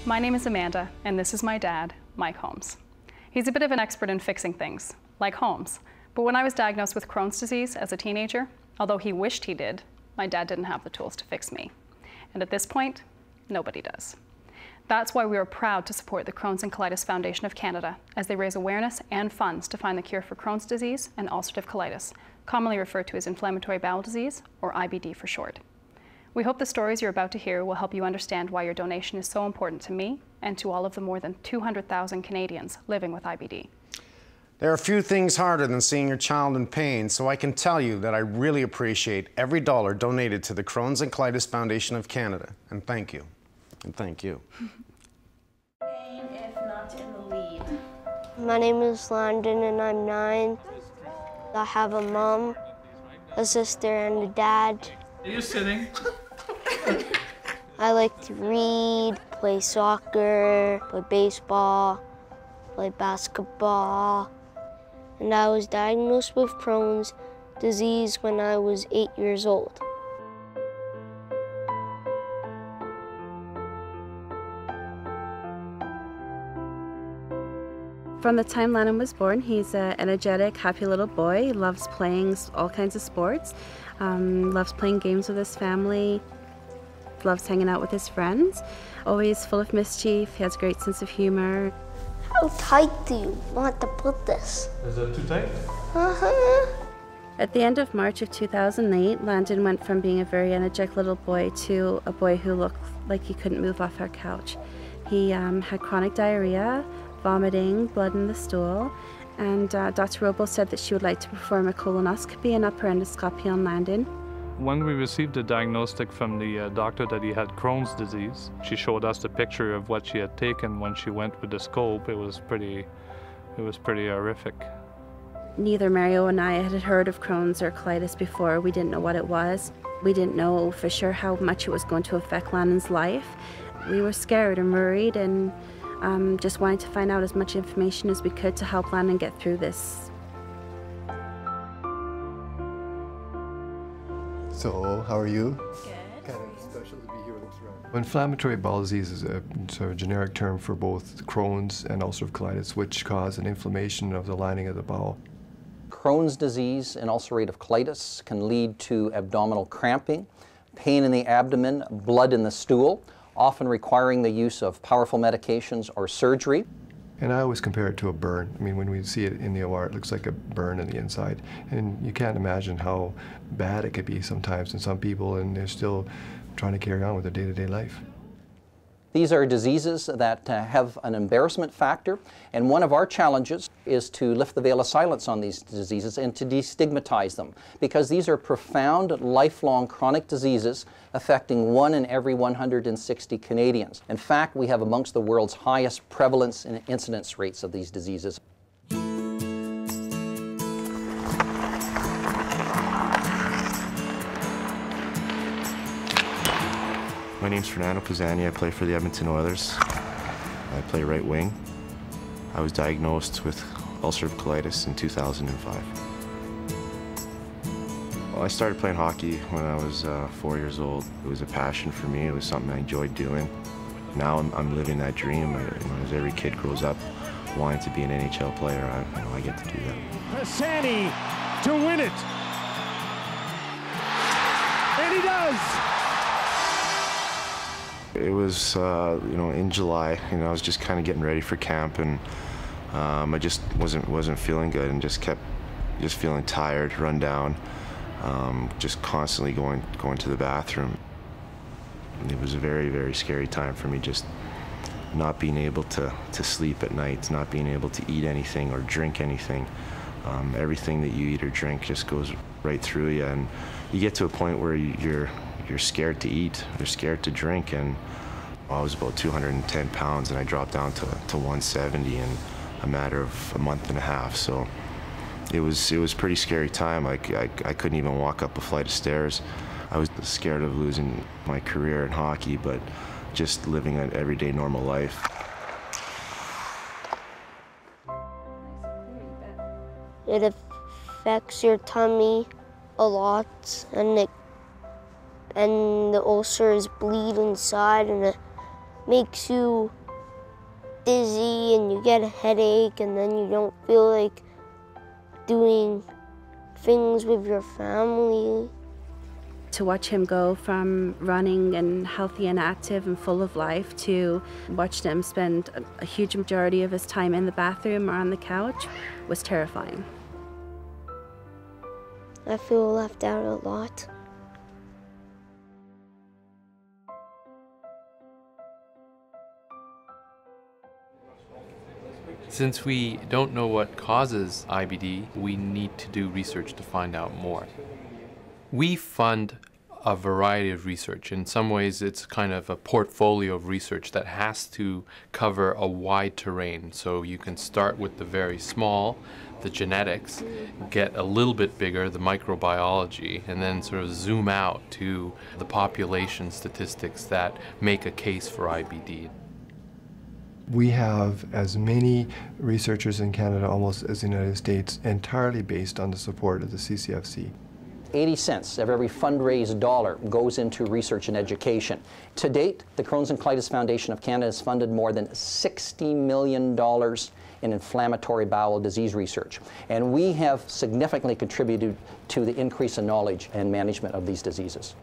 My name is Amanda, and this is my dad, Mike Holmes. He's a bit of an expert in fixing things, like Holmes, but when I was diagnosed with Crohn's disease as a teenager, although he wished he did, my dad didn't have the tools to fix me. And at this point, nobody does. That's why we are proud to support the Crohn's and Colitis Foundation of Canada as they raise awareness and funds to find the cure for Crohn's disease and ulcerative colitis, commonly referred to as inflammatory bowel disease, or IBD for short. We hope the stories you're about to hear will help you understand why your donation is so important to me and to all of the more than 200,000 Canadians living with IBD. There are few things harder than seeing your child in pain, so I can tell you that I really appreciate every dollar donated to the Crohn's and Colitis Foundation of Canada. And thank you. And thank you. If not in the lead. My name is Landon and I'm 9. I have a mom, a sister, and a dad. Are you sitting? I like to read, play soccer, play baseball, play basketball. And I was diagnosed with Crohn's disease when I was 8 years old. From the time Landon was born, he's an energetic, happy little boy. He loves playing all kinds of sports, loves playing games with his family, loves hanging out with his friends, always full of mischief. He has a great sense of humor. How tight do you want to put this? Is that too tight? At the end of March of 2008, Landon went from being a very energetic little boy to a boy who looked like he couldn't move off our couch. He had chronic diarrhea, vomiting, blood in the stool, and Dr. Robo said that she would like to perform a colonoscopy and upper endoscopy on Landon. When we received the diagnostic from the doctor that he had Crohn's disease, she showed us the picture of what she had taken when she went with the scope. It was pretty horrific. Neither Mario and I had heard of Crohn's or colitis before. We didn't know what it was. We didn't know for sure how much it was going to affect Landon's life. We were scared and worried and just wanted to find out as much information as we could to help Landon get through this. So, how are you? Good. Kind of special to be here with around. Inflammatory bowel disease is a sort of generic term for both Crohn's and ulcerative colitis, which cause an inflammation of the lining of the bowel. Crohn's disease and ulcerative colitis can lead to abdominal cramping, pain in the abdomen, blood in the stool, often requiring the use of powerful medications or surgery. And I always compare it to a burn. I mean, when we see it in the OR, it looks like a burn on the inside. And you can't imagine how bad it could be sometimes in some people, and they're still trying to carry on with their day-to-day life. These are diseases that have an embarrassment factor, and one of our challenges is to lift the veil of silence on these diseases and to destigmatize them, because these are profound, lifelong chronic diseases affecting 1 in every 160 Canadians. In fact, we have amongst the world's highest prevalence and incidence rates of these diseases. My name's Fernando. I play for the Edmonton Oilers. I play right wing. I was diagnosed with ulcerative colitis in 2005. Well, I started playing hockey when I was 4 years old. It was a passion for me. It was something I enjoyed doing. Now I'm living that dream. As every kid grows up wanting to be an NHL player, I get to do that. Pisani to win it. And he does. It was, in July. I was just kind of getting ready for camp, and I just wasn't feeling good, and just kept feeling tired, run down, just constantly going to the bathroom. And it was a very, very scary time for me, just not being able to sleep at night, not being able to eat anything or drink anything. Everything that you eat or drink just goes right through you, and you get to a point where you're scared to eat, you're scared to drink, and I was about 210 pounds, and I dropped down to 170 in a matter of a month and a half. So it was a pretty scary time. I couldn't even walk up a flight of stairs. I was scared of losing my career in hockey, but just living an everyday normal life. It affects your tummy a lot, and the ulcers bleed inside, and it makes you dizzy and you get a headache, and then you don't feel like doing things with your family. To watch him go from running and healthy and active and full of life to watching him spend a huge majority of his time in the bathroom or on the couch was terrifying. I feel left out a lot. Since we don't know what causes IBD, we need to do research to find out more. We fund a variety of research. In some ways, it's kind of a portfolio of research that has to cover a wide terrain. So you can start with the very small, the genetics, get a little bit bigger, the microbiology, and then sort of zoom out to the population statistics that make a case for IBD. We have as many researchers in Canada almost as the United States, entirely based on the support of the CCFC. 80 cents of every fundraised dollar goes into research and education. To date, the Crohn's and Colitis Foundation of Canada has funded more than $60 million in inflammatory bowel disease research. And we have significantly contributed to the increase in knowledge and management of these diseases.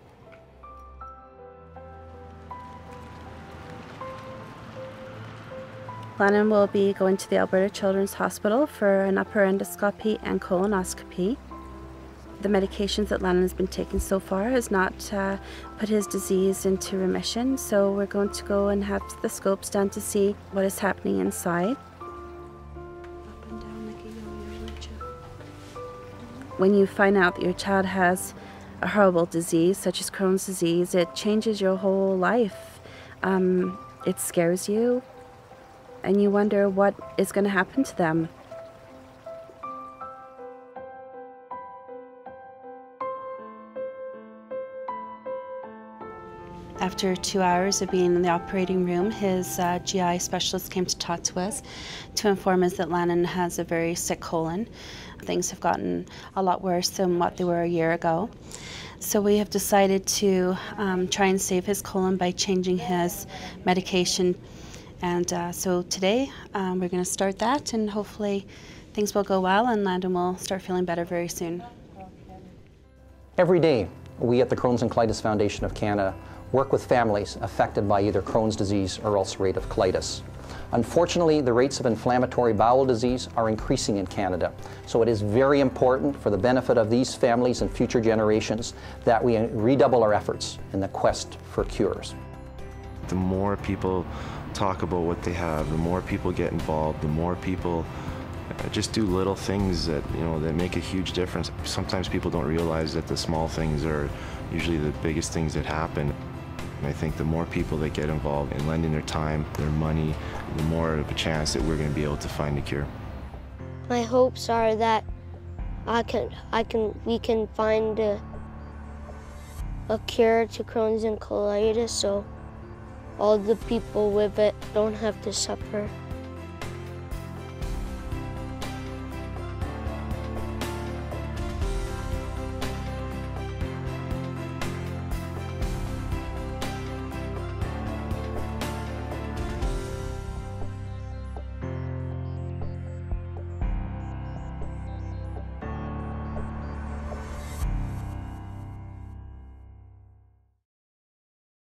Landon will be going to the Alberta Children's Hospital for an upper endoscopy and colonoscopy. The medications that Landon has been taking so far has not put his disease into remission, so we're going to go and have the scopes done to see what is happening inside. Up and down like a yo-yo. When you find out that your child has a horrible disease, such as Crohn's disease, it changes your whole life. It scares you, and you wonder what is going to happen to them. After 2 hours of being in the operating room, his GI specialist came to talk to us to inform us that Landon has a very sick colon. Things have gotten a lot worse than what they were a year ago. So we have decided to try and save his colon by changing his medication. And so today we're going to start that, and hopefully things will go well and Landon will start feeling better very soon. Every day, we at the Crohn's and Colitis Foundation of Canada work with families affected by either Crohn's disease or ulcerative colitis. Unfortunately, the rates of inflammatory bowel disease are increasing in Canada, so it is very important for the benefit of these families and future generations that we redouble our efforts in the quest for cures. The more people talk about what they have, the more people get involved, the more people just do little things that, that make a huge difference. Sometimes people don't realize that the small things are usually the biggest things that happen. And I think the more people that get involved in lending their time, their money, the more of a chance that we're going to be able to find a cure. My hopes are that we can find a cure to Crohn's and colitis, so all the people with it don't have to suffer.